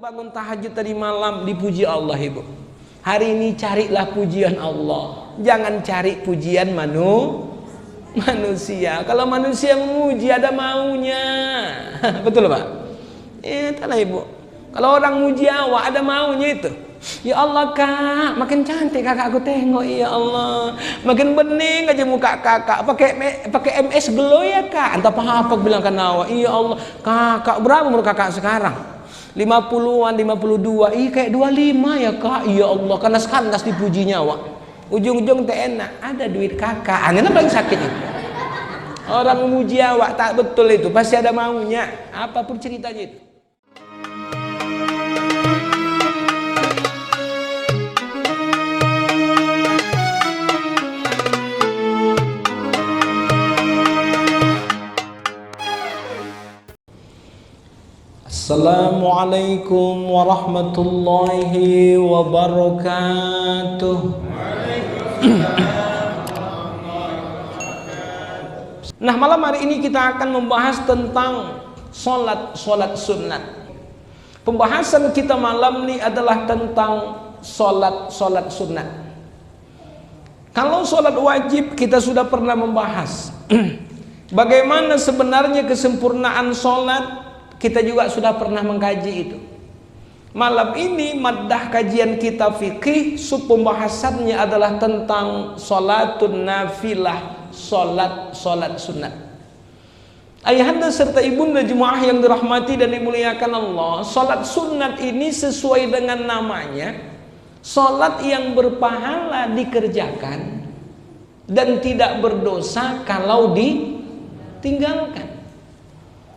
bangun tahajud tadi malam dipuji Allah, Ibu. Hari ini carilah pujian Allah. Jangan cari pujian manusia. Kalau manusia memuji ada maunya. Betul, Pak? Itulah, Ibu. Kalau orang muji awak ada maunya itu. Ya Allah, Kak, makin cantik kakak aku tengok. Ya Allah, makin bening aja muka kakak. Pakai MS glow ya, Kak. Entah apa bilang kan awak. Ya Allah, kakak berapa umur kakak sekarang? 50-an, 52. Ih, kayak 25 ya, Kak. Ya Allah, kandas dipujinya awak. Ujung-ujung teh enak, ada duit kakak. Aneh paling sakit itu. Orang memuji awak tak betul itu, pasti ada maunya. Apapun ceritanya itu. Assalamualaikum warahmatullahi wabarakatuh. Nah, malam hari ini kita akan membahas tentang solat sunat. Pembahasan kita malam ini adalah tentang solat sunat. Kalau solat wajib kita sudah pernah membahas. Bagaimana sebenarnya kesempurnaan solat, kita juga sudah pernah mengkaji itu. Malam ini maddah kajian kita fikih, sub pembahasannya adalah tentang solatun nafilah, solat sunat. Ayahanda serta ibunda jemaah yang dirahmati dan dimuliakan Allah, solat sunat ini sesuai dengan namanya, solat yang berpahala dikerjakan dan tidak berdosa kalau ditinggalkan.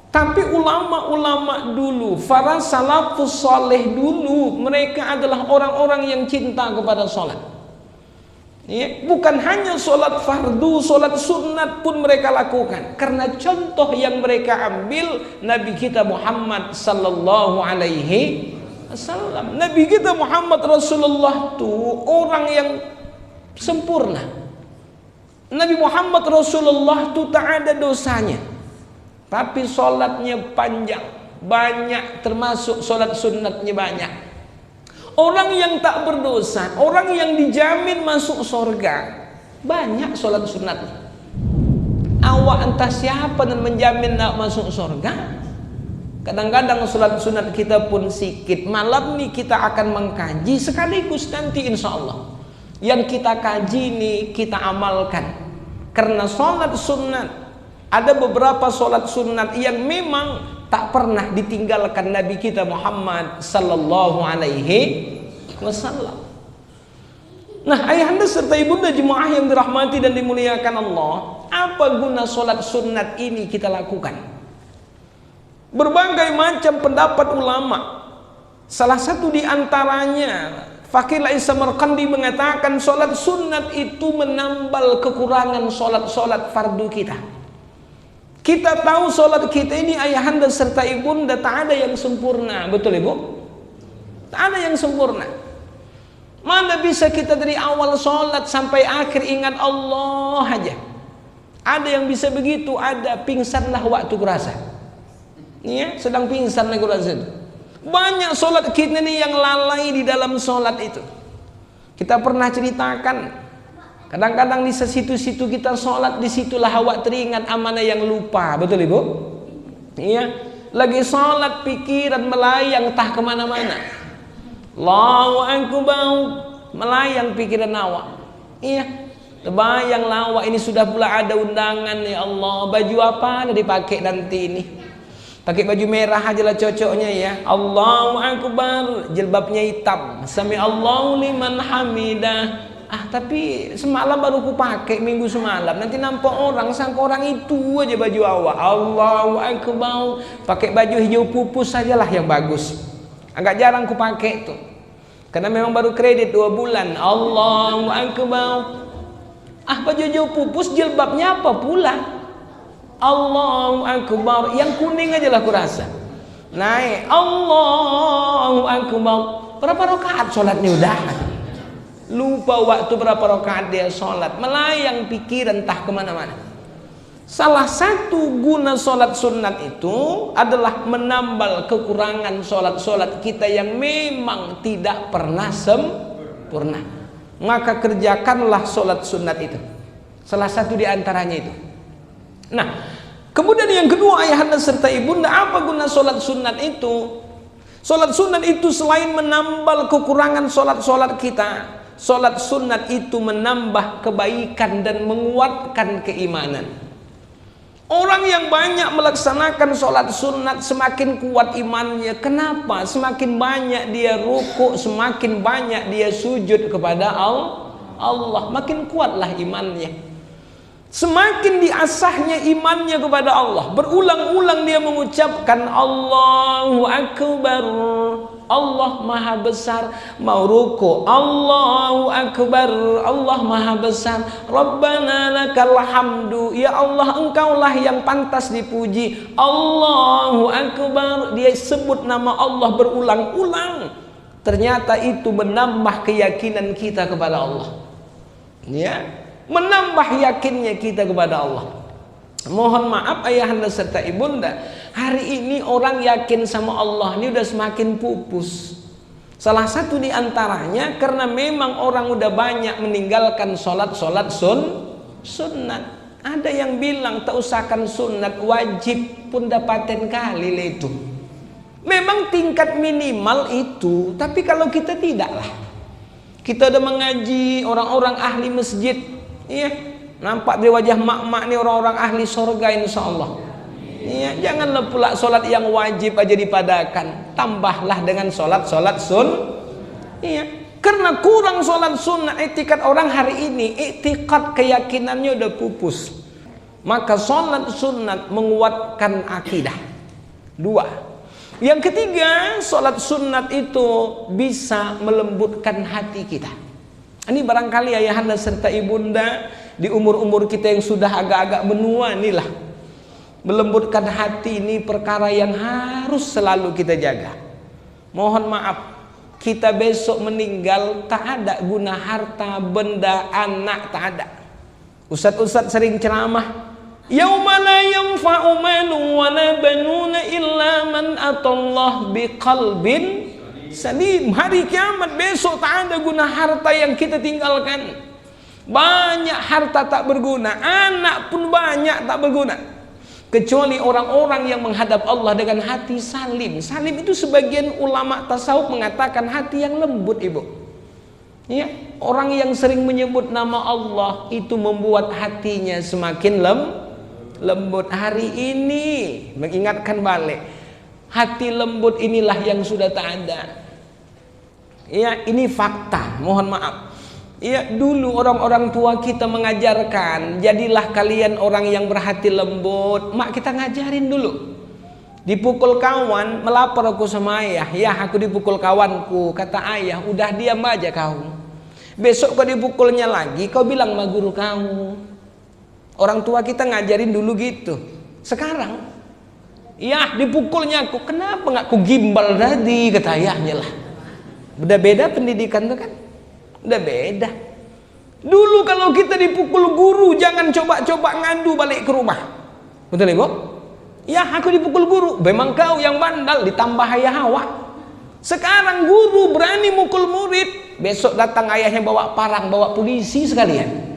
Tapi ulama-ulama dulu, para salafus soleh dulu, mereka adalah orang-orang yang cinta kepada solat. Ya, bukan hanya solat fardu, solat sunat pun mereka lakukan. Karena contoh yang mereka ambil Nabi kita Muhammad sallallahu alaihi wasallam. Nabi kita Muhammad Rasulullah itu orang yang sempurna. Nabi Muhammad Rasulullah itu tak ada dosanya. Tapi solatnya panjang, banyak, termasuk solat sunatnya banyak. Orang yang tak berdosa, orang yang dijamin masuk surga, banyak solat sunatnya. Awak entah siapa dan menjamin nak masuk surga. Kadang-kadang solat sunat kita pun sikit. Malam ini kita akan mengkaji sekaligus nanti insya Allah yang kita kaji ini kita amalkan. Karena solat sunat, ada beberapa solat sunat yang memang tak pernah ditinggalkan Nabi kita Muhammad sallallahu alaihi wasallam. Nah, ayahanda serta ibunda jemaah yang dirahmati dan dimuliakan Allah, apa guna solat sunat ini kita lakukan? Berbagai macam pendapat ulama. Salah satu di antaranya Fakih Samarqandi mengatakan solat sunat itu menambal kekurangan solat fardu kita. Kita tahu solat kita ini ayahanda serta ibunda tak ada yang sempurna, betul Ibu? Tak ada yang sempurna. Mana bisa kita dari awal solat sampai akhir ingat Allah aja? Ada yang bisa begitu, ada pingsanlah waktu kurasa. Ya, sedang pingsan lagi kurasa. Banyak solat kita ini yang lalai di dalam solat itu. Kita pernah ceritakan. Kadang-kadang di situ-situ kita sholat, disitulah awak teringat amanah yang lupa, betul Ibu? Iya, lagi sholat pikiran melayang entah kemana-mana. Allahu Akbar, melayang pikiran awak. Iya, terbayang awak ini sudah pula ada undangan, ya Allah, baju apa yang dipakai nanti ini? Pakai baju merah aja lah cocoknya ya. Allahu Akbar, jilbabnya hitam. Sami Allahu liman hamidah. Tapi semalam baru ku pakai minggu semalam. Nanti nampak orang sangka orang itu aja baju awak. Allahu Akbar. Pakai baju hijau pupus sajalah yang bagus. Agak jarang ku pakai tuh. Karena memang baru kredit 2 bulan. Allahu Akbar. Baju hijau pupus jilbabnya apa pula? Allahu Akbar. Yang kuning aja lah ku rasa. Naik. Allahu Akbar. Berapa rakaat sholatnya udah? Lupa waktu berapa rakaat dia sholat, melayang pikiran entah kemana-mana. Salah satu guna sholat sunat itu adalah menambal kekurangan sholat-sholat kita yang memang tidak pernah sempurna. Maka kerjakanlah sholat sunat itu. Salah satu di antaranya itu. Nah, kemudian yang kedua, ayahanda serta ibunda, apa guna sholat sunat itu? Sholat sunat itu selain menambal kekurangan sholat-sholat kita, sholat sunat itu menambah kebaikan dan menguatkan keimanan. Orang yang banyak melaksanakan sholat sunat semakin kuat imannya. Kenapa? Semakin banyak dia rukuk, semakin banyak dia sujud kepada Allah, makin kuatlah imannya. Semakin diasahnya imannya kepada Allah, berulang-ulang dia mengucapkan Allahu Akbar, Allah maha besar. Mau ruku, Allahu Akbar, Allah maha besar. Rabbana lakal hamdu, ya Allah engkaulah yang pantas dipuji. Allahu Akbar, dia sebut nama Allah berulang-ulang. Ternyata itu menambah keyakinan kita kepada Allah, ya, menambah yakinnya kita kepada Allah. Mohon maaf ayahanda serta ibunda, hari ini orang yakin sama Allah ini udah semakin pupus. Salah satu di antaranya karena memang orang udah banyak meninggalkan sholat-sholat sunat. Ada yang bilang tak usahkan sunat, wajib pun dapatin kali itu. Memang tingkat minimal itu, tapi kalau kita tidaklah. Kita udah mengaji orang-orang ahli masjid, iya, nampak dari wajah mak-mak nih orang-orang ahli surga insya Allah. Iya, janganlah pula sholat yang wajib aja dipadakan, tambahlah dengan sholat iya, karena kurang sholat sunnah. Etikat orang hari ini, etikat keyakinannya udah pupus. Maka sholat sunnat menguatkan akidah. Dua. Yang ketiga, sholat sunnat itu bisa melembutkan hati kita. Ini barangkali ayahanda serta ibunda di umur-umur kita yang sudah agak-agak menua inilah, melembutkan hati ini perkara yang harus selalu kita jaga. Mohon maaf, kita besok meninggal tak ada guna harta, benda, anak, tak ada. Ustadz-ustadz sering ceramah, yauma la yanfa'u malun wa la banuna illa man atallah biqalbin salim. Hari kiamat besok tak ada guna harta yang kita tinggalkan. Banyak harta tak berguna, anak pun banyak tak berguna, kecuali orang-orang yang menghadap Allah dengan hati salim. Salim itu sebagian ulama tasawuf mengatakan hati yang lembut, ibu. Ya, orang yang sering menyebut nama Allah itu membuat hatinya semakin lembut. Hari ini mengingatkan balik, hati lembut inilah yang sudah tak ada. Ya, ini fakta, mohon maaf. Ya, dulu orang-orang tua kita mengajarkan, jadilah kalian orang yang berhati lembut. Mak kita ngajarin dulu. Dipukul kawan, melapor aku sama ayah, ya aku dipukul kawanku. Kata ayah, udah diam aja kau. Besok kau dipukulnya lagi, kau bilang sama guru kau. Orang tua kita ngajarin dulu gitu. Sekarang, ya dipukulnya aku, kenapa nggak aku gimbal tadi, kata ayahnya lah. Udah beda pendidikan tuh kan, udah beda. Dulu kalau kita dipukul guru, jangan coba-coba ngadu balik ke rumah. Betul ibu? Ya aku dipukul guru, memang kau yang bandal, ditambah ayah hawa. Sekarang guru berani mukul murid, besok datang ayahnya bawa parang, bawa polisi sekalian.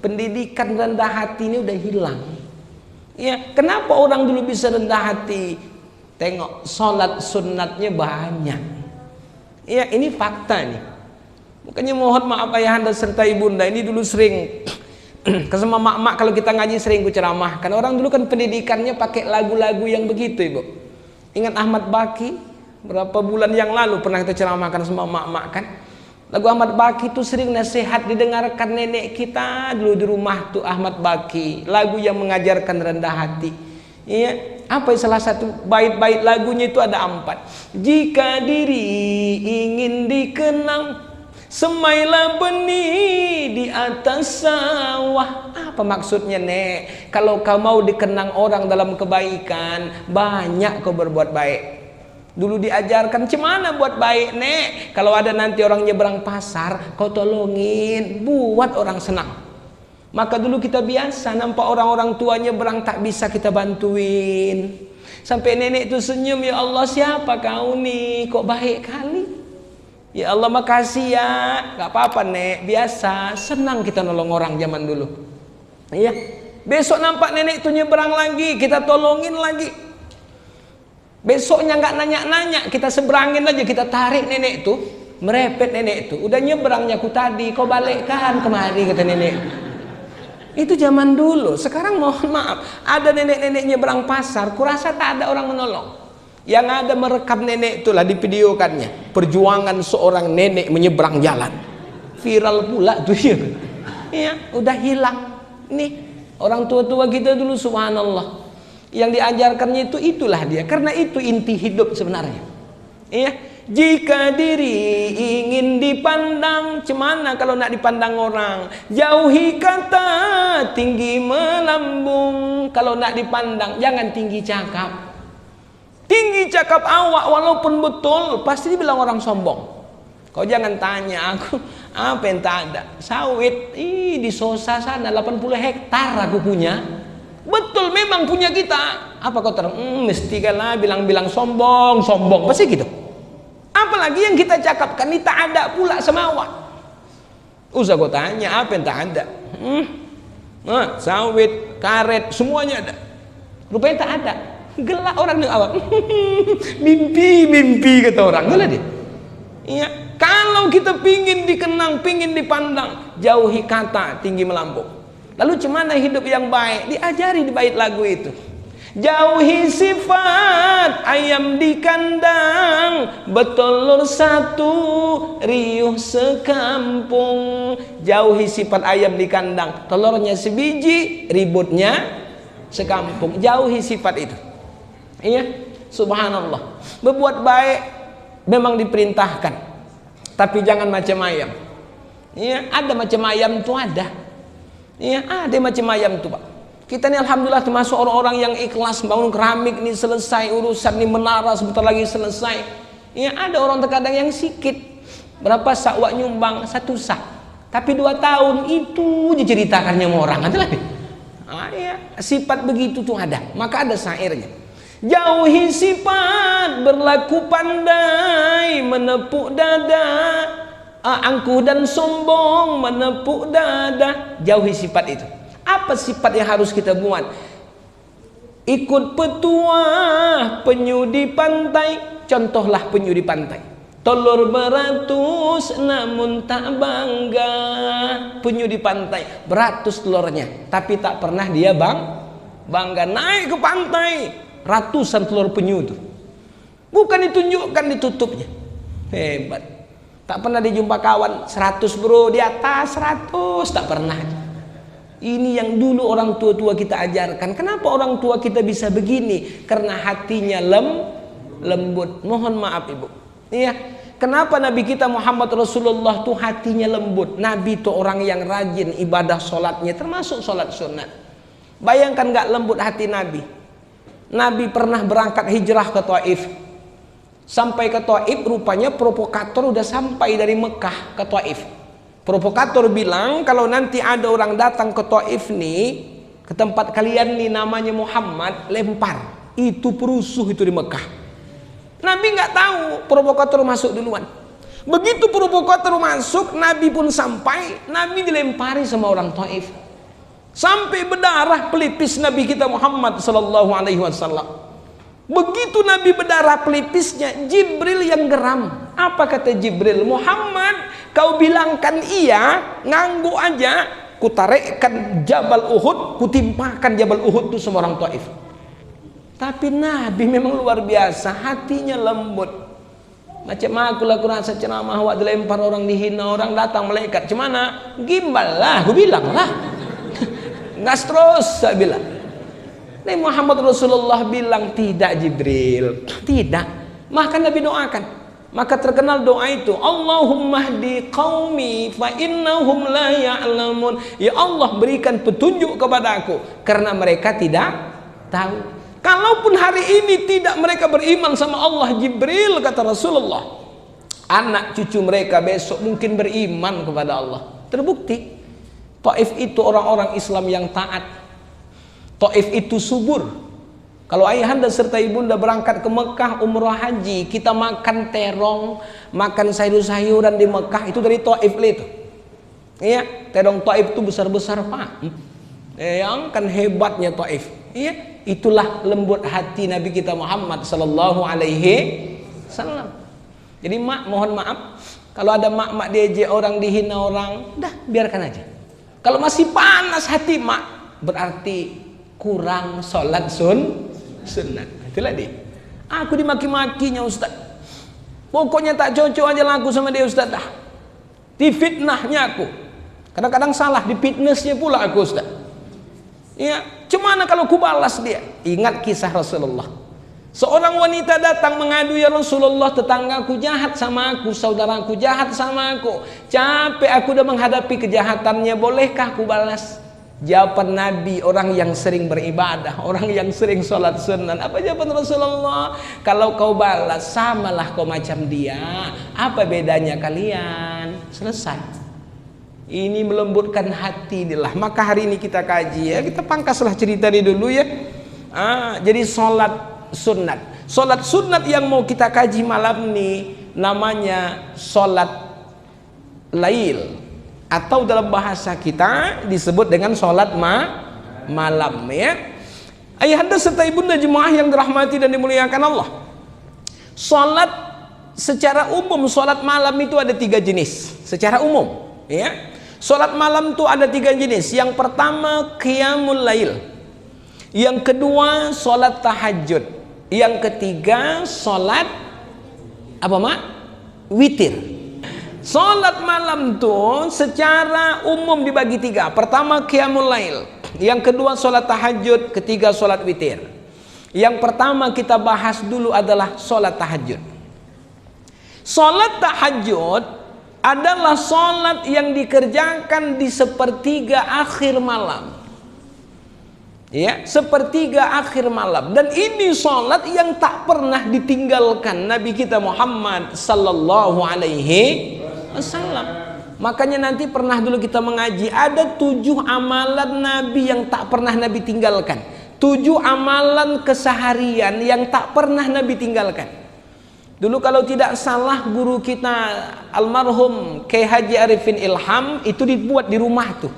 Pendidikan rendah hati ini udah hilang. Ya, kenapa orang dulu bisa rendah hati? Tengok sholat sunnatnya banyak. Ya, ini fakta nih. Makanya mohon maaf ayahanda serta ibunda, ini dulu sering kesema mak-mak kalau kita ngaji sering ku ceramahkan. Orang dulu kan pendidikannya pakai lagu-lagu yang begitu, ibu. Ingat Ahmad Baki? Berapa bulan yang lalu pernah kita ceramahkan sama mak-mak kan? Lagu Ahmad Baki itu sering nasihat didengarkan nenek kita dulu di rumah tuh. Ahmad Baki, lagu yang mengajarkan rendah hati. Iya, apa salah satu bait-bait lagunya itu ada 4. Jika diri ingin dikenang, semailah benih di atas sawah. Apa maksudnya, Nek? Kalau kau mau dikenang orang dalam kebaikan, banyak kau berbuat baik. Dulu diajarkan cemana buat baik, Nek? Kalau ada nanti orang nyebrang pasar, kau tolongin, buat orang senang. Maka dulu kita biasa nampak orang-orang tua nyebrang tak bisa kita bantuin. Sampai nenek itu senyum, ya Allah siapa kau nih? Kok baik kali? Ya Allah makasih ya. Gak apa-apa nek, biasa. Senang kita nolong orang zaman dulu. Iya. Besok nampak nenek itu nyebrang lagi, kita tolongin lagi. Besoknya nggak nanya-nanya, kita seberangin aja, kita tarik nenek itu, merepet nenek itu. Udah nyebrangnya aku tadi, kau balikkan kemari kata nenek. Itu zaman dulu. Sekarang mohon maaf, ada nenek-nenek nyebrang pasar, kurasa tak ada orang menolong. Yang ada merekam nenek itulah, divideokannya. Perjuangan seorang nenek menyeberang jalan. Viral pula tuh ya. Iya, udah hilang. Nih, orang tua-tua kita dulu subhanallah. Yang diajarkannya itulah dia. Karena itu inti hidup sebenarnya. Iya. Jika diri ingin dipandang, cemana kalau nak dipandang orang? Jauhi kata, tinggi melambung. Kalau nak dipandang, jangan tinggi cakap. Tinggi cakap awak walaupun betul, pasti dibilang orang sombong. Kau jangan tanya aku, apa yang tak ada? Sawit, di Sosa sana 80 hektar aku punya. Betul memang punya kita. Apa kau mesti kalah bilang-bilang sombong, pasti gitu. Apalagi yang kita cakapkan ini tak ada pula sama awak. Usah kau tanya apa yang tak ada. Sawit, karet, semuanya ada. Rupanya tak ada. Gelak orang dengan awak. Mimpi kata orang. Gelak dia. Iya. Kalau kita pingin dikenang, pingin dipandang, jauhi kata, tinggi melambung. Lalu cemana hidup yang baik? Diajari di bait lagu itu. Jauhi sifat ayam di kandang, betulur satu riuh sekampung. Jauhi sifat ayam di kandang, telurnya sebiji, ributnya sekampung. Jauhi sifat itu. Iya, subhanallah. Berbuat baik memang diperintahkan, tapi jangan macam ayam. Iya, ada macam ayam tuh ada. Iya, ada macam ayam tuh Pak. Kita ini alhamdulillah termasuk orang-orang yang ikhlas, bangun keramik ini selesai, urusan ini menara sebentar lagi selesai. Ya, ada orang terkadang yang sikit. Berapa sak wak nyumbang? 1 sak. Tapi 2 tahun itu aja ceritakannya sama orang. Ada lagi. Ya, sifat begitu tuh ada. Maka ada syairnya. Jauhi sifat berlaku pandai, menepuk dada, angkuh dan sombong, menepuk dada. Jauhi sifat itu. Apa sifat yang harus kita buat? Ikut petuah penyu di pantai. Contohlah penyu di pantai. Telur beratus namun tak bangga. Penyu di pantai beratus telurnya, tapi tak pernah dia bangga. Naik ke pantai, ratusan telur penyu itu. Bukan ditunjukkan, ditutupnya. Hebat. Tak pernah dijumpa kawan 100 bro di atas 100, tak pernah. Ini yang dulu orang tua-tua kita ajarkan. Kenapa orang tua kita bisa begini? Karena hatinya lembut. Mohon maaf ibu. Iya. Kenapa Nabi kita Muhammad Rasulullah tuh hatinya lembut? Nabi tuh orang yang rajin ibadah sholatnya, termasuk sholat sunat. Bayangkan gak lembut hati Nabi. Nabi pernah berangkat hijrah ke Taif. Sampai ke Taif rupanya provokator udah sampai dari Mekah ke Taif. Provokator bilang kalau nanti ada orang datang ke Taif nih, ke tempat kalian nih namanya Muhammad, lempar. Itu perusuh itu di Mekah. Nabi nggak tahu provokator masuk duluan. Begitu provokator masuk, Nabi pun sampai, Nabi dilempari sama orang Taif. Sampai berdarah pelipis Nabi kita Muhammad sallallahu alaihi wasallam. Begitu Nabi berdarah pelipisnya, Jibril yang geram. Apa kata Jibril? Muhammad, kau bilangkan iya, nganggu aja, kutarikkan Jabal Uhud, kutimpakan Jabal Uhud itu semua orang Taif. Tapi Nabi memang luar biasa, hatinya lembut. Macam aku lah kurasa ceramah, awak dilempar orang, dihina orang, datang malaikat. Cemana? Gimbal lah, aku bilang lah. Gas terus, saya bilang. Nabi Muhammad Rasulullah bilang tidak Jibril, tidak. Maka Nabi doakan. Maka terkenal doa itu, Allahumma hdi qaumi fa innahum la ya'lamun. Ya Allah berikan petunjuk kepadaku karena mereka tidak tahu. Kalaupun hari ini tidak mereka beriman sama Allah, Jibril kata Rasulullah, anak cucu mereka besok mungkin beriman kepada Allah. Terbukti. Taif itu orang-orang Islam yang taat. Taif itu subur. Kalau ayahanda serta ibunda berangkat ke Mekah umrah haji, kita makan terong, makan sayur-sayuran di Mekah, itu dari Taif itu. Iya, terong Taif itu besar-besar, Pak. Yang kan hebatnya Taif. Iya, itulah lembut hati Nabi kita Muhammad sallallahu alaihi wasallam. Jadi mohon maaf kalau ada mak diejek orang, dihina orang, dah biarkan aja. Kalau masih panas hati berarti kurang sholat sunat. Itulah dia. Aku dimaki-makinya Ustaz. Pokoknya tak cocok aja laku sama dia Ustaz dah. Difitnahnya aku. Kadang-kadang salah, difitnessnya pula aku Ustaz. Ya, cemana kalau ku balas dia? Ingat kisah Rasulullah. Seorang wanita datang mengadu, ya Rasulullah, tetanggaku jahat sama aku, saudaraku jahat sama aku. Capek aku udah menghadapi kejahatannya, bolehkah ku balas? Jawaban Nabi, orang yang sering beribadah, orang yang sering sholat sunat. Apa jawaban Rasulullah? Kalau kau balas, samalah kau macam dia. Apa bedanya kalian? Selesai. Ini melembutkan hati inilah. Maka hari ini kita kaji ya. Kita pangkaslah cerita ini dulu ya. Jadi sholat sunat. Sholat sunat yang mau kita kaji malam ini namanya sholat lail. Atau dalam bahasa kita disebut dengan sholat malam ya. Ayahanda serta ibunda jemaah yang dirahmati dan dimuliakan Allah, sholat secara umum, sholat malam itu ada 3 jenis secara umum ya. Sholat malam itu ada 3 jenis. Yang pertama qiyamul lail, yang kedua sholat tahajud, yang ketiga sholat apa witir. Sholat malam tuh secara umum dibagi 3. Pertama qiyamul lail, yang kedua sholat tahajud, ketiga sholat witir. Yang pertama kita bahas dulu adalah sholat tahajud. Sholat tahajud adalah sholat yang dikerjakan di sepertiga akhir malam. Ya, sepertiga akhir malam. Dan ini sholat yang tak pernah ditinggalkan Nabi kita Muhammad sallallahu alaihi wasallam. Makanya nanti pernah dulu kita mengaji, ada 7 amalan Nabi yang tak pernah Nabi tinggalkan. 7 amalan keseharian yang tak pernah Nabi tinggalkan. Dulu kalau tidak salah guru kita almarhum Kyai Haji Arifin Ilham itu dibuat di rumah tuh.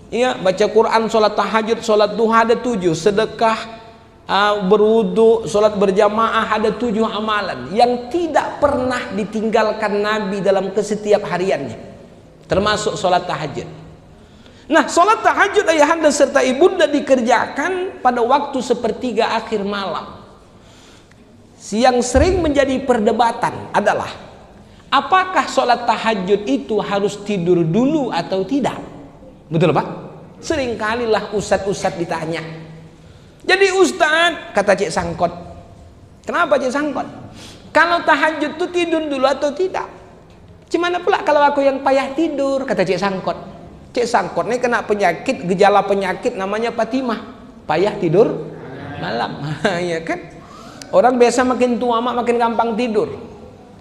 Iya, baca Quran, sholat tahajud, sholat duha ada 7, sedekah, berwudu, sholat berjamaah ada 7 amalan yang tidak pernah ditinggalkan Nabi dalam kesetiap hariannya, termasuk sholat tahajud. Nah, sholat tahajud ayahanda serta ibunda dikerjakan pada waktu sepertiga akhir malam. Yang sering menjadi perdebatan adalah apakah sholat tahajud itu harus tidur dulu atau tidak? Betul Pak? Seringkalilah ustadz ditanya. Jadi ustadz, kata Cik Sangkot, kenapa Cik Sangkot? Kalau tahajud itu tidur dulu atau tidak? Gimana pula kalau aku yang payah tidur, kata Cik Sangkot. Cik Sangkot ini kena penyakit, gejala penyakit namanya Fatimah, payah tidur malam. Ya kan? Orang biasa makin tua makin gampang tidur.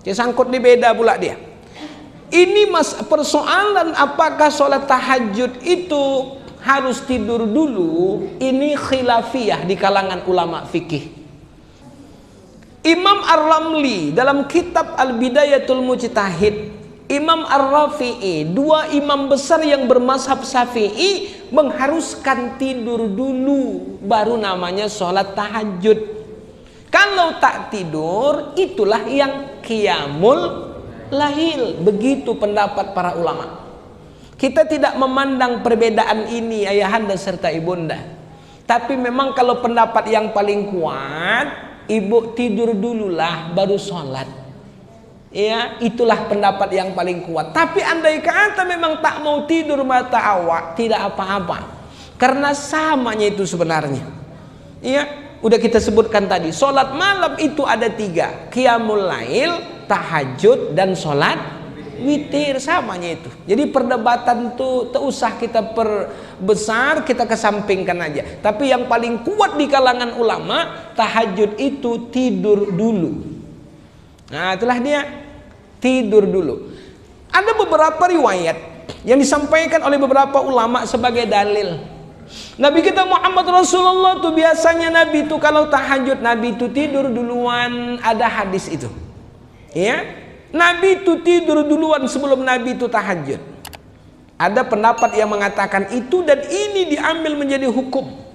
Cik Sangkot ini beda pula dia. Ini persoalan apakah sholat tahajud itu harus tidur dulu, ini khilafiyah di kalangan ulama fikih. Imam Ar-Ramli dalam kitab Al-Bidayatul Mujtahid, Imam Ar-Rafi'i, 2 imam besar yang bermazhab Syafi'i mengharuskan tidur dulu baru namanya sholat tahajud. Kalau tak tidur, itulah yang qiyamul lail. Begitu pendapat para ulama. Kita tidak memandang perbedaan ini ayahanda serta ibunda. Tapi memang kalau pendapat yang paling kuat, ibu tidur dululah baru sholat. Ya, itulah pendapat yang paling kuat. Tapi andai kata memang tak mau tidur mata awak, tidak apa-apa. Karena samanya itu sebenarnya. Ya, udah kita sebutkan tadi. Sholat malam itu ada 3. Qiyamul lail, tahajud, dan sholat witir, samanya itu. Jadi perdebatan itu tak usah kita perbesar, kita kesampingkan aja. Tapi yang paling kuat di kalangan ulama, tahajud itu tidur dulu. Nah, itulah dia, tidur dulu. Ada beberapa riwayat yang disampaikan oleh beberapa ulama sebagai dalil. Nabi kita Muhammad Rasulullah tuh biasanya Nabi itu kalau tahajud Nabi itu tidur duluan, ada hadis itu. Ya, Nabi itu tidur duluan sebelum Nabi itu tahajud. Ada pendapat yang mengatakan itu dan ini diambil menjadi hukum.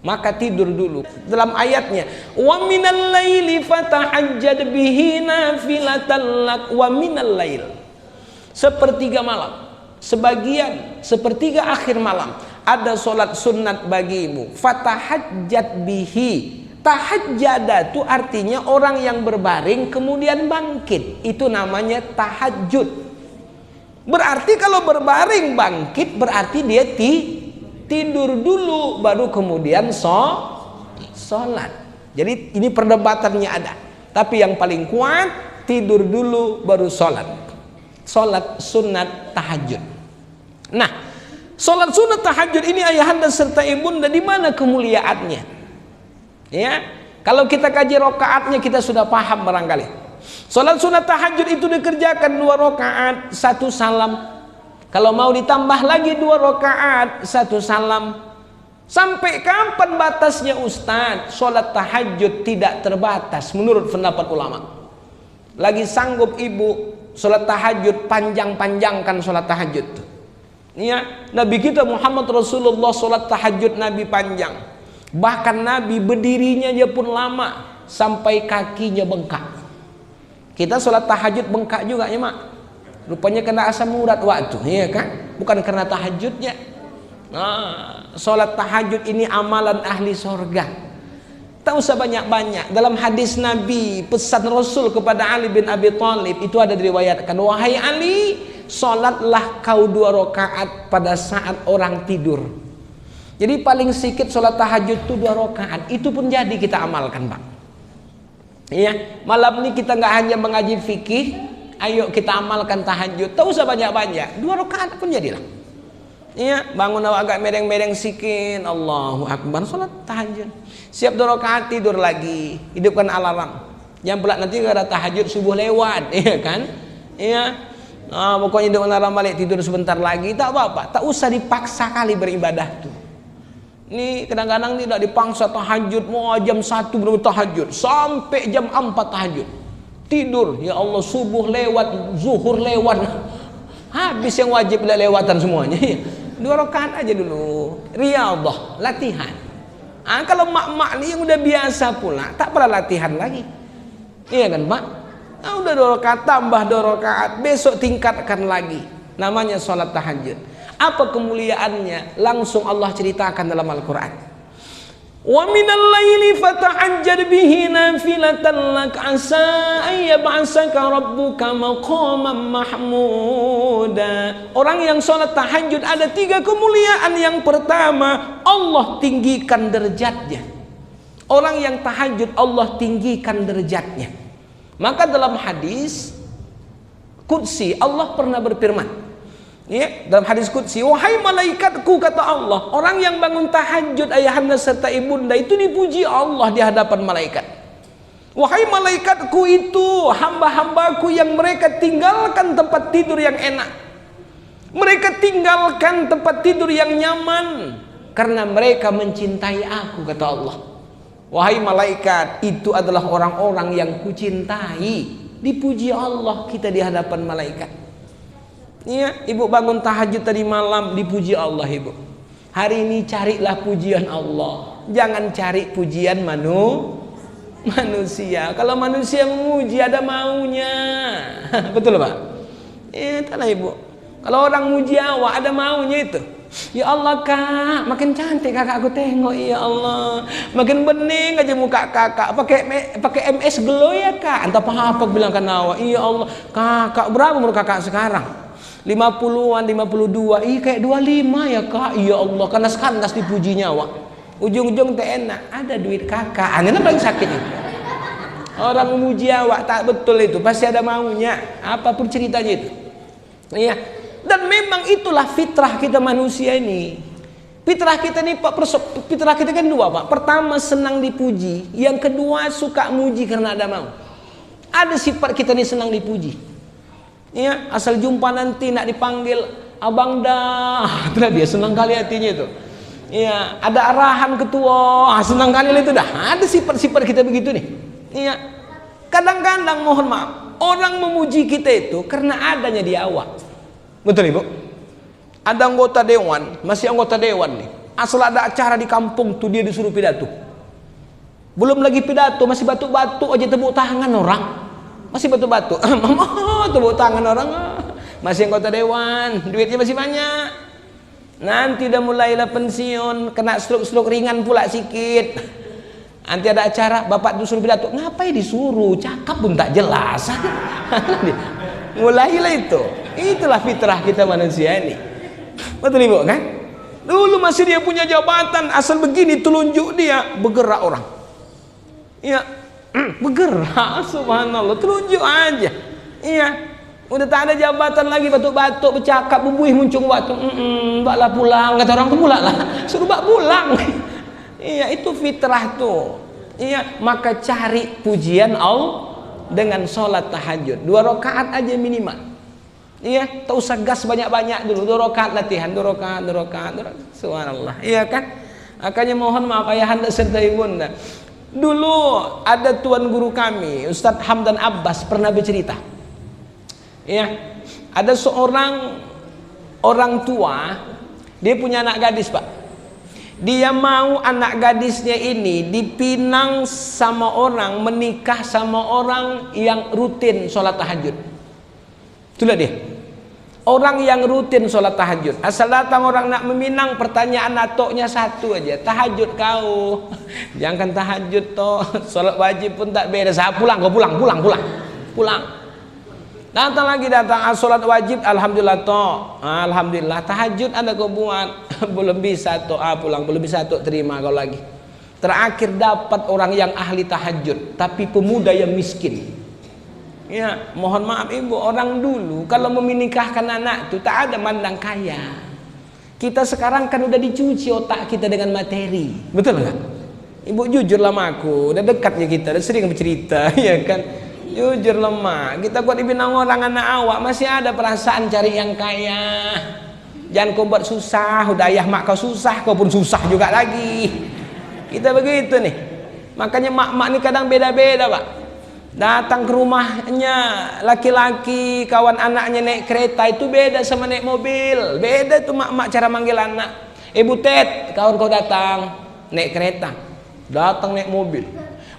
Maka tidur dulu. Dalam ayatnya, wa minal laili fatahajjad bihi nafilatan lak wa minal lail. Sepertiga malam, sepertiga akhir malam ada solat sunat bagimu. Fatahajjad bihi. Tahajjada itu artinya orang yang berbaring kemudian bangkit. Itu namanya tahajud. Berarti kalau berbaring bangkit berarti dia tidur dulu baru kemudian sholat. Jadi ini perdebatannya ada. Tapi yang paling kuat tidur dulu baru sholat. Sholat sunat tahajud. Nah, sholat sunat tahajud ini ayahanda serta ibunda di mana kemuliaannya? Ya, kalau kita kaji rokaatnya kita sudah paham barangkali. Sholat sunat tahajud itu dikerjakan 2 rakaat 1 salam. Kalau mau ditambah lagi 2 rakaat 1 salam. Sampai kapan batasnya Ustadz? Sholat tahajud tidak terbatas menurut pendapat ulama. Lagi sanggup ibu sholat tahajud, panjang-panjangkan sholat tahajud. Ya, Nabi kita Muhammad Rasulullah sholat tahajud Nabi panjang. Bahkan Nabi berdirinya aja pun lama sampai kakinya bengkak. Kita sholat tahajud bengkak juga ya mak. Rupanya kena asam urat waktu, ya kan? Bukan karena tahajudnya. Nah, sholat tahajud ini amalan ahli sorga. Tak usah banyak-banyak. Dalam hadis Nabi, pesan Rasul kepada Ali bin Abi Thalib itu ada diriwayatkan, wahai Ali, sholatlah kau 2 rakaat pada saat orang tidur. Jadi paling sedikit sholat tahajud itu 2 rakaat. Itu pun jadi kita amalkan, Pak. Iya, malam ini kita nggak hanya mengaji fikih. Ayo kita amalkan tahajud. Tak usah banyak-banyak. 2 rakaat pun jadilah. Iya, bangun agak mereng-mereng sikit. Allahu Akbar, sholat tahajud. Siap 2 rakaat tidur lagi. Hidupkan alarm. Jangan pula nanti ada tahajud subuh lewat, iya kan? Iya. Nah, pokoknya hidupkan alarm balik tidur sebentar lagi. Tak apa-apa. Tak usah dipaksa kali beribadah tuh. Ini kadang-kadang tidak dipaksa tahajud. Mau jam 1 belum tahajud. Sampai jam 4 tahajud. Tidur, ya Allah, subuh lewat, zuhur lewat, habis yang wajib lewatan semuanya. 2 rakaat aja dulu, riyadhah, latihan. Kalau mak-mak nih yang udah biasa pula, tak pernah latihan lagi, iya kan Pak? Udah 2 rakaat tambah 2 rakaat, besok tingkatkan lagi. Namanya sholat tahajud. Apa kemuliaannya? Langsung Allah ceritakan dalam Al-Quran. Wa minal laili fatahajjad bihi nafilatan lak asa ay yab'asaka rabbuka maqaman mahmuda. Orang yang sholat tahajud ada 3 kemuliaan. Yang pertama, Allah tinggikan derajatnya. Orang yang tahajud Allah tinggikan derajatnya. Maka dalam hadis qudsi Allah pernah berfirman, ya, dalam hadis qudsi, wahai malaikatku, kata Allah, orang yang bangun tahajud ayahanda serta ibunda itu dipuji Allah di hadapan malaikat. Wahai malaikatku itu hamba-hambaku yang mereka tinggalkan tempat tidur yang enak, mereka tinggalkan tempat tidur yang nyaman karena mereka mencintai aku, kata Allah. Wahai malaikat, itu adalah orang-orang yang kucintai. Dipuji Allah kita di hadapan malaikat. Iya, ibu bangun tahajud tadi malam, dipuji Allah ibu. Hari ini carilah pujian Allah. Jangan cari pujian manusia. Kalau manusia memuji ada maunya. Betul Pak? Itulah ibu. Kalau orang muji awak ada maunya itu. Ya Allah kak, makin cantik kakak aku tengok, ya Allah. Makin bening aja muka kakak. Pakai MS glow ya kak. Entah apa bilang kan awak. Ya Allah, kakak berapa umur kakak sekarang? 50-an, 52. Ih kayak 25 ya kak. Ya Allah, kanas-kanas dipujinya awak. Ujung-ujung tak enak. Ada duit kakak. Aneh paling sakit itu. Orang memuji awak tak betul itu. Pasti ada maunya. Apapun ceritanya itu. Iya. Dan memang itulah fitrah kita manusia ini. Fitrah kita ini Pak, fitrah kita kan 2 Pak. Pertama senang dipuji, yang kedua suka muji karena ada mau. Ada sifat kita ini senang dipuji. Ya, asal jumpa nanti nak dipanggil abang dah. Itulah dia senang kali hatinya itu. Iya, ada arahan ketua, senang kali itu dah. Ada sifat-sifat kita begitu nih. Iya. Kadang-kadang mohon maaf, orang memuji kita itu karena adanya di awak. Betul Ibu? Ada anggota dewan, masih anggota dewan nih. Asal ada acara di kampung tuh dia disuruh pidato. Belum lagi pidato, masih batuk-batuk aja tepuk tangan orang. Masih batuk-batuk. Tepuk tangan orang. Masih anggota dewan, duitnya masih banyak. Nanti udah mulailah pensiun, kena stroke-stroke ringan pula sikit. Nanti ada acara, bapak disuruh pidato. Ngapain disuruh? Cakap pun tak jelas. Mulailah itu. Itulah fitrah kita manusia ini. Betul Ibu kan? Dulu masih dia punya jabatan, asal begini telunjuk dia, bergerak orang. Iya, bergerak, subhanallah, telunjuk aja. Iya, udah tak ada jabatan lagi, batuk-batuk, bercakap, bubuih muncung batuk. Baklah pulang, kata orang tuh pula lah, suruh bak pulang. Iya, itu fitrah tuh. Iya, maka cari pujian Allah dengan sholat tahajud 2 rakaat aja minimal. Iya, tak usah gas banyak-banyak dulu, 2 rakaat latihan, 2 rakaat. Subhanallah, iya kan? Makanya mohon maaf ayahanda serta ibunda. Dulu ada tuan guru kami, Ustadz Hamdan Abbas pernah bercerita. Ya, ada seorang orang tua, dia punya anak gadis Pak. Dia mau anak gadisnya ini dipinang sama orang, menikah sama orang yang rutin sholat tahajud. Itulah dia. Orang yang rutin sholat tahajud. Asal datang orang nak meminang, pertanyaan atoknya satu aja, tahajud kau? Jangan tahajud toh, sholat wajib pun tak beda. Saya pulang, kau pulang. Datang lagi sholat wajib, alhamdulillah toh, alhamdulillah. Tahajud ada kau buat, belum bisa toh, pulang, belum bisa toh, terima kau lagi. Terakhir dapat orang yang ahli tahajud, tapi pemuda yang miskin. Ya, mohon maaf ibu, orang dulu kalau menikahkan anak itu tak ada mandang kaya. Kita sekarang kan udah dicuci otak kita dengan materi, betul nggak? Ibu jujur lah sama aku, udah dekatnya kita, udah sering bercerita, ya kan? Jujur lemah, kita buat dibinang orang anak awak masih ada perasaan cari yang kaya. Jangan kau buat susah, udah ayah mak kau susah, kau pun susah juga lagi. Kita begitu nih, makanya mak-mak ini kadang beda-beda Pak. Datang ke rumahnya laki-laki kawan anaknya naik kereta itu beda sama naik mobil. Beda tuh mak-mak cara manggil anak. Butet, kawan kau datang naik kereta, datang naik mobil.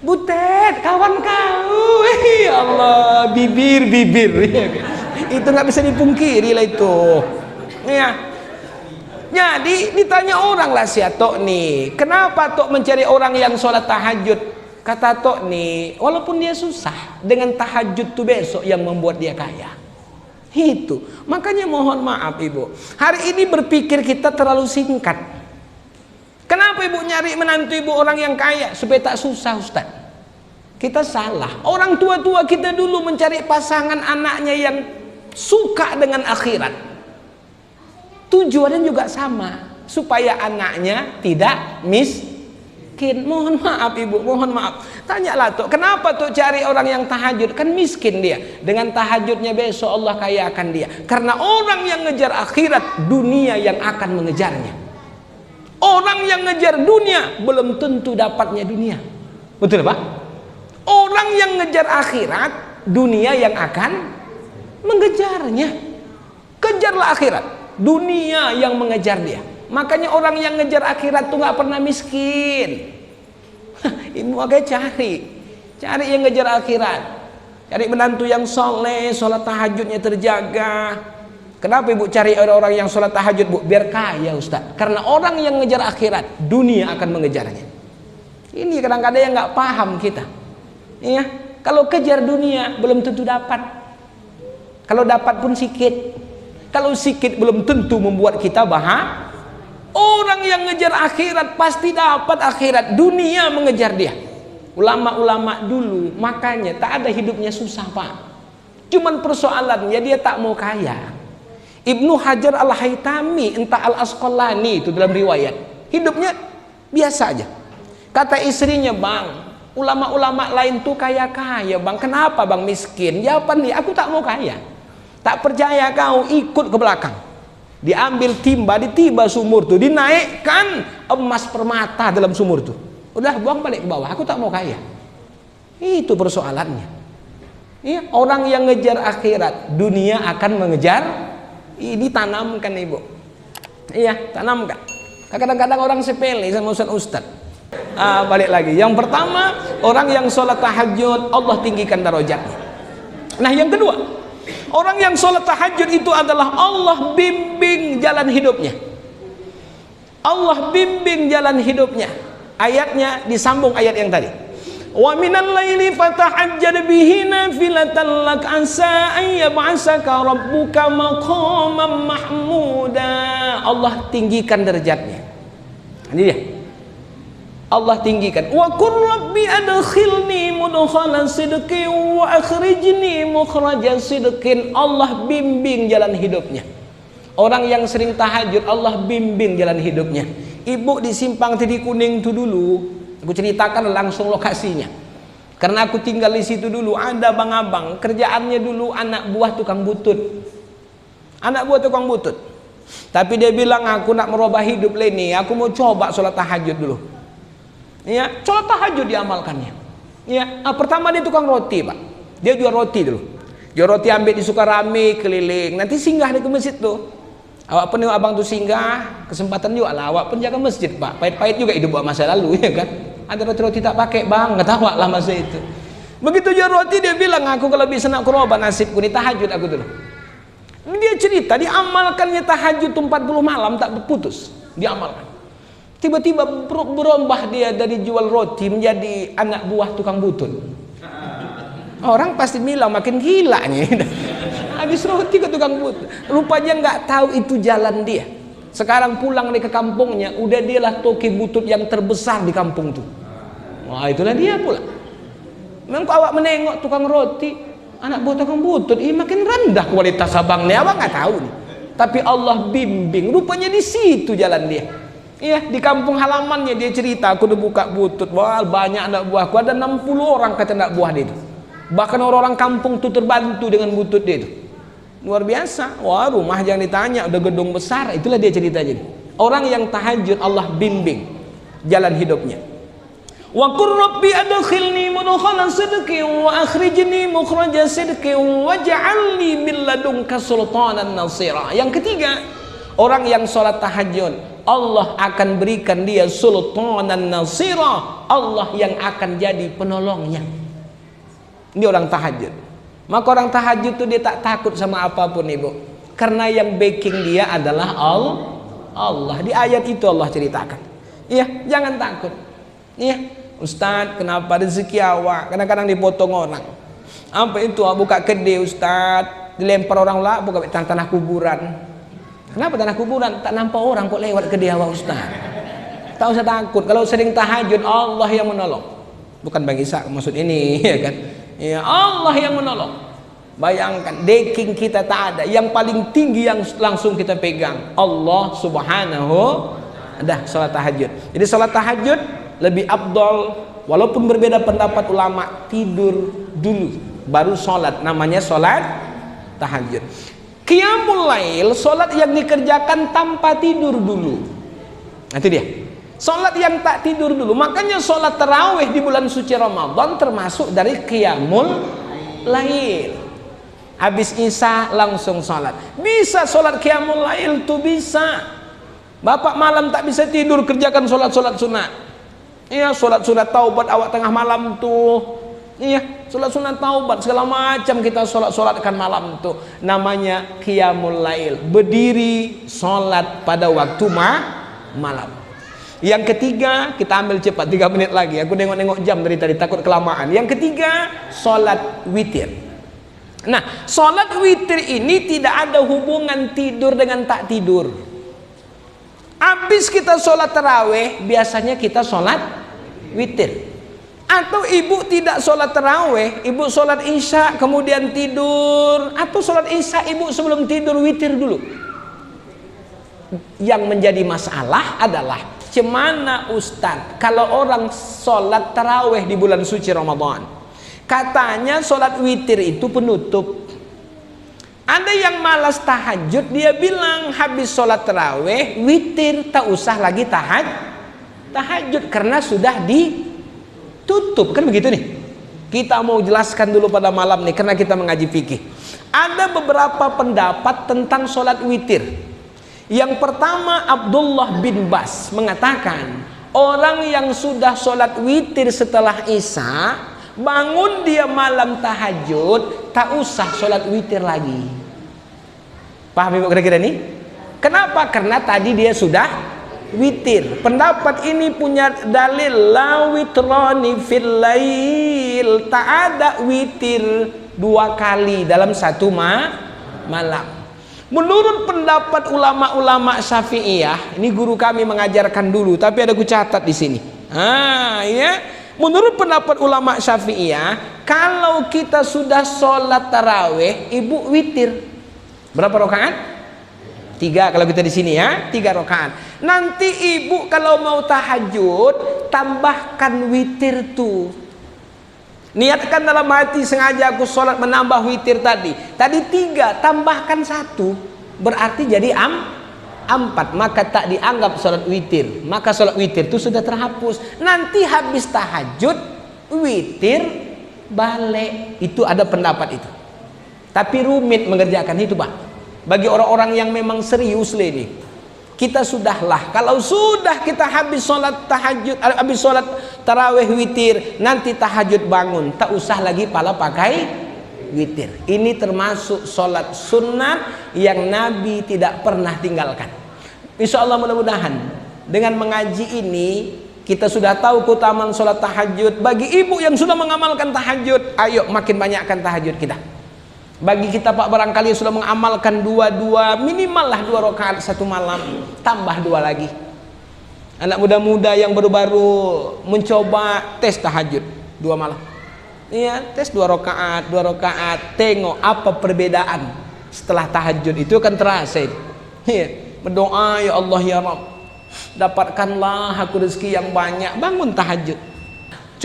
Butet, kawan kau. Ya Allah, bibir. Itu nggak bisa dipungkiri lah itu. Ya. Jadi ditanya orang lah si Atok nih, kenapa Tok mencari orang yang sholat tahajud? Kata Tok nih, walaupun dia susah, dengan tahajud tuh besok yang membuat dia kaya. Itu. Makanya mohon maaf ibu, hari ini berpikir kita terlalu singkat. Kenapa ibu nyari menantu ibu orang yang kaya? Supaya tak susah Ustaz. Kita salah. Orang tua-tua kita dulu mencari pasangan anaknya yang suka dengan akhirat. Tujuannya juga sama, supaya anaknya tidak miskin. Mohon maaf ibu, mohon maaf. Tanyalah Tok, kenapa Tok cari orang yang tahajud? Kan miskin dia. Dengan tahajudnya besok Allah kayakan dia. Karena orang yang ngejar akhirat, dunia yang akan mengejarnya. Orang yang ngejar dunia belum tentu dapatnya dunia. Betul Pak? Orang yang ngejar akhirat, dunia yang akan mengejarnya. Kejarlah akhirat, dunia yang mengejar dia. Makanya orang yang ngejar akhirat tuh nggak pernah miskin. Ibu makanya cari yang ngejar akhirat, cari menantu yang soleh, sholat tahajudnya terjaga. Kenapa ibu cari orang-orang yang sholat tahajud bu? Biar kaya Ustaz. Karena orang yang ngejar akhirat, dunia akan mengejarnya. Ini kadang-kadang yang nggak paham kita. Iya, kalau kejar dunia belum tentu dapat. Kalau dapat pun sikit. Kalau sikit belum tentu membuat kita bahagia. Orang yang ngejar akhirat pasti dapat akhirat, dunia mengejar dia. Ulama-ulama dulu makanya tak ada hidupnya susah Pak. Cuman persoalannya dia tak mau kaya. Ibnu Hajar Al-Haytami entah Al-Asqalani itu dalam riwayat, hidupnya biasa aja. Kata istrinya, bang, ulama-ulama lain tuh kaya-kaya bang, kenapa bang miskin? Jawaban nih, aku tak mau kaya. Tak percaya kau ikut ke belakang. diambil timba, ditiba sumur tuh, dinaikkan emas permata dalam sumur tuh, udah buang balik ke bawah, aku tak mau kaya. Itu persoalannya. Iya, orang yang ngejar akhirat, dunia akan mengejar. Ini tanamkan ibu. Iya, tanamkan. Kadang-kadang orang sepele sama ustaz. Balik lagi. Yang pertama, orang yang sholat tahajud, Allah tinggikan darajatnya. Nah, yang kedua, orang yang sholat tahajud itu adalah Allah bimbing jalan hidupnya. Allah bimbing jalan hidupnya. Ayatnya disambung ayat yang tadi. Wa minal laili fatahajjad bihi nafilatan lak asa ay yab'asaka rabbuka maqaman mahmuda. Allah tinggikan derajatnya. Ini dia. Allah tinggikan. Wa qur rabbi adkhilni mudkhala sidqin wa akhrijni mukhraja sidqin. Allah bimbing jalan hidupnya. Orang yang sering tahajud, Allah bimbing jalan hidupnya. Ibu di simpang Tedi Kuning itu dulu, aku ceritakan langsung lokasinya. Karena aku tinggal di situ dulu, ada bang-abang, kerjaannya dulu anak buah tukang butut. Anak buah tukang butut. Tapi dia bilang, aku nak merubah hidup Leni, aku mau coba sholat tahajud dulu. Ya, sholat tahajud diamalkannya. Ya, pertama dia tukang roti, Pak. Dia jual roti dulu. Jual roti ambil di Sukarame keliling. Nanti singgah di ke masjid tuh. Awak pun abang tuh singgah, kesempatan juga lah. Awak pun jaga masjid, Pak. Pahit-pahit juga hidup buat masa lalu, ya kan? Ada roti-roti tak pakai, bang, nggak tahu lah masa itu. Begitu jual roti dia bilang, aku kalau bisa nak kerubah nasibku ini tahajud aku dulu. Dia cerita, diamalkannya tahajud 40 malam tak putus, diamalkan. Tiba-tiba berubah dia dari jual roti menjadi anak buah tukang butut. Orang pasti bilang makin gila nih. Habis roti ke tukang butut. Rupanya nggak tahu itu jalan dia. Sekarang pulang ke kampungnya, udah dialah toki butut yang terbesar di kampung tuh. Wah, itulah dia pula. Memang awak menengok tukang roti, anak buah tukang butut, makin rendah kualitas abangnya. Abang nggak tahu nih. Tapi Allah bimbing. Rupanya di situ jalan dia. Iya, di kampung halamannya dia cerita, aku udah buka butut, wah banyak anak buahku, ada 60 orang kata anak buah dia itu. Bahkan orang-orang kampung tuh terbantu dengan butut dia itu. Luar biasa. Wah, rumah yang ditanya udah gedung besar. Itulah dia cerita jadi. Orang yang tahajud Allah bimbing jalan hidupnya. Wa qur rabbi adkhilni mudkhala sidqin wa akhrijni mukhraja sidqin waj'alni min ladunka sultanan nasira. Yang ketiga, orang yang sholat tahajud, Allah akan berikan dia sultanan nasira. Allah yang akan jadi penolongnya. Ini orang tahajud. Maka orang tahajud itu dia tak takut sama apapun, ibu, karena yang backing dia adalah Allah. Di ayat itu Allah ceritakan. Iya, jangan takut. Iya, Ustadz, kenapa rezeki awak kadang-kadang dipotong orang? Apa itu? Buka kedai Ustadz, dilempar orang lah, buka tanah kuburan. Kenapa tanah kuburan? Tak nampak orang kok lewat kedai awak Ustadz. Tak usah takut. Kalau sering tahajud, Allah yang menolong. Bukan Bang Isa maksud ini, ya kan? Ya, Allah yang menolong. Bayangkan, backing kita tak ada. Yang paling tinggi yang langsung kita pegang Allah subhanahu. Dah salat tahajud. Jadi salat tahajud lebih afdal. Walaupun berbeda pendapat ulama, tidur dulu baru salat. Namanya salat tahajud. Qiyamul lail, salat yang dikerjakan tanpa tidur dulu. Nah, itu dia. Salat yang tak tidur dulu. Makanya salat tarawih di bulan suci Ramadan termasuk dari qiyamul lail. Habis isya langsung salat. Bisa salat qiyamul lail tuh bisa. Bapak malam tak bisa tidur, kerjakan salat-salat sunat. Iya, salat sunat taubat awak tengah malam tuh. Iya, salat sunat taubat segala macam kita salat-salatkan malam tuh. Namanya qiyamul lail. Berdiri salat pada waktu malam. Yang ketiga, kita ambil cepat 3 menit lagi. Aku nengok-nengok jam dari tadi takut kelamaan. Yang ketiga, salat witir. Nah, salat witir ini tidak ada hubungan tidur dengan tak tidur. Habis kita salat tarawih, biasanya kita salat witir. Atau ibu tidak salat tarawih, ibu salat isya kemudian tidur, atau salat isya ibu sebelum tidur witir dulu. Yang menjadi masalah adalah cemana Ustadz kalau orang sholat taraweh di bulan suci Ramadan, katanya sholat witir itu penutup. Ada yang malas tahajud, dia bilang habis sholat taraweh witir, tak usah lagi tahajud karena sudah ditutup. Kan begitu nih. Kita mau jelaskan dulu pada malam nih karena kita mengaji fikih. Ada beberapa pendapat tentang sholat witir. Yang pertama, Abdullah bin Bas mengatakan orang yang sudah sholat witir setelah Isya, bangun dia malam tahajud, tak usah sholat witir lagi. Paham ibu kira-kira nih? Kenapa? Karena tadi dia sudah witir. Pendapat ini punya dalil la witrani fil lail, tak ada witir 2 kali dalam satu malam. Menurut pendapat ulama-ulama Syafi'iyah, ini guru kami mengajarkan dulu, tapi ada ku catat di sini. Ya. Menurut pendapat ulama Syafi'iyah, kalau kita sudah sholat taraweh, ibu witir. Berapa rakaat? 3 kalau kita di sini ya, 3 rakaat. Nanti ibu kalau mau tahajud, tambahkan witir tuh. Niatkan dalam hati, sengaja aku sholat menambah witir tadi. Tadi 3, tambahkan 1, berarti jadi 4. Maka tak dianggap sholat witir. Maka sholat witir itu sudah terhapus. Nanti habis tahajud, witir balik. Itu ada pendapat itu. Tapi rumit mengerjakan itu, Pak. Bagi orang-orang yang memang serius ini. Kita sudahlah, kalau sudah kita habis sholat tahajud, habis sholat taraweh witir, nanti tahajud bangun, tak usah lagi pala pakai witir. Ini termasuk sholat sunat yang Nabi tidak pernah tinggalkan. Insya Allah mudah-mudahan dengan mengaji ini kita sudah tahu keutamaan sholat tahajud. Bagi ibu yang sudah mengamalkan tahajud, ayo makin banyakkan tahajud kita. Bagi kita Pak barangkali sudah mengamalkan 2 minimal lah 2 rakaat satu malam, tambah 2 lagi. Anak muda-muda yang baru-baru mencoba tes tahajud 2 malam. Iya, tes 2 rakaat, tengok apa perbedaan setelah tahajud itu kan terasa. Iya, berdoa ya Allah ya Rabb, dapatkanlah aku rezeki yang banyak, bangun tahajud.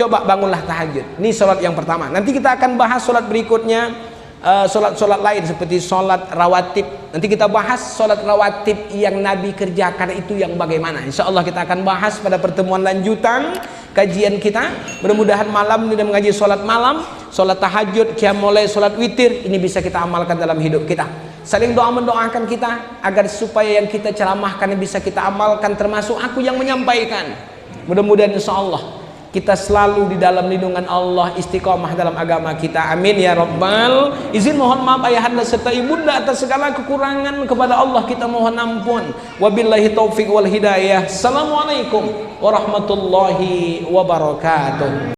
Coba bangunlah tahajud. Ini sholat yang pertama. Nanti kita akan bahas sholat berikutnya. Sholat lain seperti sholat rawatib. Nanti kita bahas sholat rawatib yang Nabi kerjakan itu yang bagaimana. Insya Allah kita akan bahas pada pertemuan lanjutan kajian kita. Mudah-mudahan malam ini mengaji sholat malam, sholat tahajud, qiyamul lail, sholat witir. Ini bisa kita amalkan dalam hidup kita. Saling doa mendoakan kita agar supaya yang kita ceramahkan bisa kita amalkan, termasuk aku yang menyampaikan. Mudah-mudahan insya Allah kita selalu di dalam lindungan Allah, istiqomah dalam agama kita. Amin ya Rabbal. Izin mohon maaf ayahanda serta ibunda atas segala kekurangan, kepada Allah kita mohon ampun. Wabillahi taufik wal hidayah. Assalamualaikum warahmatullahi wabarakatuh.